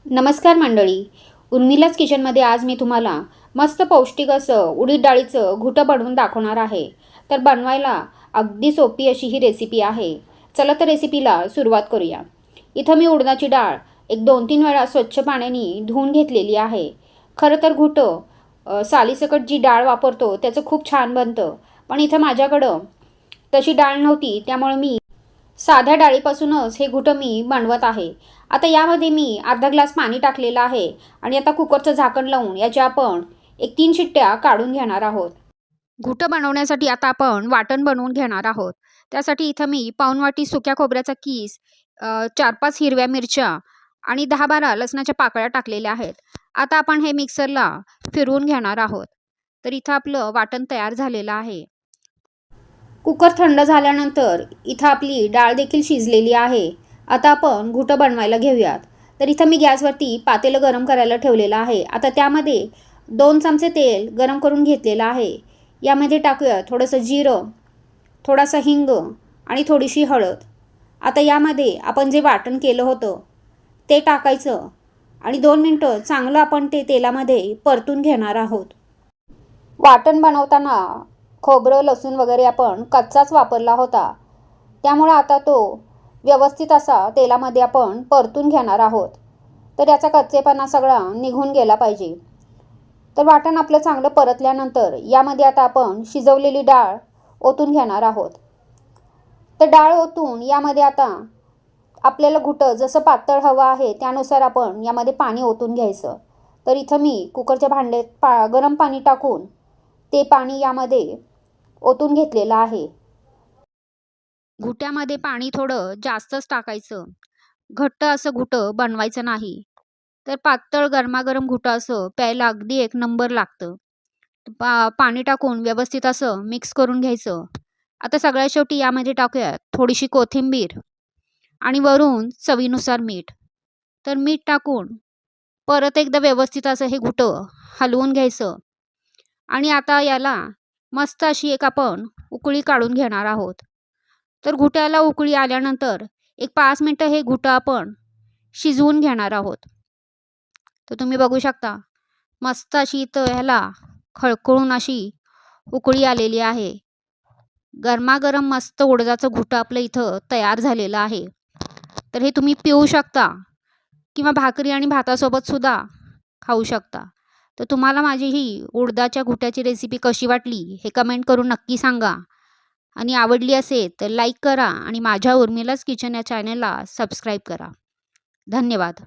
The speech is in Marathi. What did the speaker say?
नमस्कार मंडळी. उर्मिलाच किचनमध्ये आज मी तुम्हाला मस्त पौष्टिक असं उडीद डाळीचं घुटं बनवून दाखवणार आहे. तर बनवायला अगदी सोपी अशी ही रेसिपी आहे. चला तर रेसिपीला सुरुवात करूया. इथं मी उडदाची डाळ एक 2-3 वेळा स्वच्छ पाण्याने धुवून घेतलेली आहे. खरं तर घुटं सालीसकट जी डाळ वापरतो त्याचं खूप छान बनतं. पण इथं माझ्याकडं तशी डाळ नव्हती, त्यामुळे मी साध्या डाळीपासूनच हे घुटं मी बनवत आहे. आता यामध्ये मी अर्धा ग्लास पाणी टाकलेलं आहे आणि आता कुकरचं झाकण लावून याच्या आपण एक 3 शिट्ट्या काढून घेणार आहोत. घुटं बनवण्यासाठी आता आपण वाटण बनवून घेणार आहोत. त्यासाठी इथं मी पाऊण वाटी सुक्या खोबऱ्याचा कीस, 4-5 हिरव्या मिरच्या आणि 10-12 लसणाच्या पाकळ्या टाकलेल्या आहेत. आता आपण हे मिक्सरला फिरवून घेणार आहोत. तर इथं आपलं वाटण तयार झालेलं आहे. कुकर थंड झाल्यानंतर इथं आपली डाळ देखील शिजलेली आहे. आता आपण घुटं बनवायला घेऊयात. तर इथं मी गॅसवरती पातेलं गरम करायला ठेवलेलं आहे. आता त्यामध्ये 2 चमचे तेल गरम करून घेतलेलं आहे. यामध्ये टाकूया थोडंसं जिरं, थोडासा हिंग आणि थोडीशी हळद. आता यामध्ये आपण जे वाटण केलं होतं ते टाकायचं आणि 2 मिनटं चांगलं आपण ते तेलामध्ये परतून घेणार आहोत. वाटण बनवताना खोबरं, लसूण वगैरे आपण कच्चाच वापरला होता. त्यामुळे आता तो व्यवस्थित असा तेलामध्ये आपण परतून घेणार आहोत. तर याचा कच्चेपणा सगळा निघून गेला पाहिजे. तर वाटण आपलं चांगलं परतल्यानंतर यामध्ये आता आपण शिजवलेली डाळ ओतून घेणार आहोत. तर डाळ ओतून यामध्ये आता आपल्याला घुटं जसं पातळ हवं आहे त्यानुसार आपण यामध्ये पाणी ओतून घ्यायचं. तर इथं मी कुकरच्या भांड्यात गरम पाणी टाकून ते पाणी यामध्ये ओतून घेतलेलं आहे. घुट्यामध्ये पाणी थोडं जास्तच टाकायचं. घट्ट असं घुटं बनवायचं नाही. तर पातळ गरमागरम घुटं असं प्यायला अगदी एक नंबर लागतं. पाणी टाकून व्यवस्थित असं मिक्स करून घ्यायचं. आता सगळ्यात शेवटी यामध्ये टाकूयात थोडीशी कोथिंबीर आणि वरून चवीनुसार मीठ. तर मीठ टाकून परत एकदा व्यवस्थित असं हे घुटं हलवून घ्यायचं आणि आता याला मस्त अशी एक आपण उकळी काढून घेणार आहोत. तर घुट्याला उकळी आल्यानंतर एक 5 मिनिटं हे घुटं आपण शिजवून घेणार आहोत. तर तुम्ही बघू शकता मस्त अशी इथं ह्याला खळखळून अशी उकळी आलेली आहे. गरमागरम मस्त उडदाचं घुटं आपलं इथं तयार झालेलं आहे. तर हे तुम्ही पिऊ शकता किंवा भाकरी आणि भातासोबत सुद्धा खाऊ शकता. तर तुम्हाला माझी ही उडदाच्या घुट्याची रेसिपी कशी वाटली हे कमेंट करून नक्की सांगा. आणि आवडली असेल तर लाईक करा आणि माझ्या उर्मिलाच किचन या चॅनलला सबस्क्राईब करा. धन्यवाद.